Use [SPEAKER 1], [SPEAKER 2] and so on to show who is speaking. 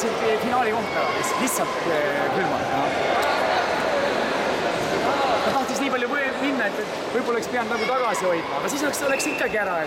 [SPEAKER 1] võtsin finaali kohta lihtsalt külmalt. Ta tahtis nii palju minna, et võib-olla oleks pidanud nagu tagasi hoidma, aga siis oleks ikkagi ära.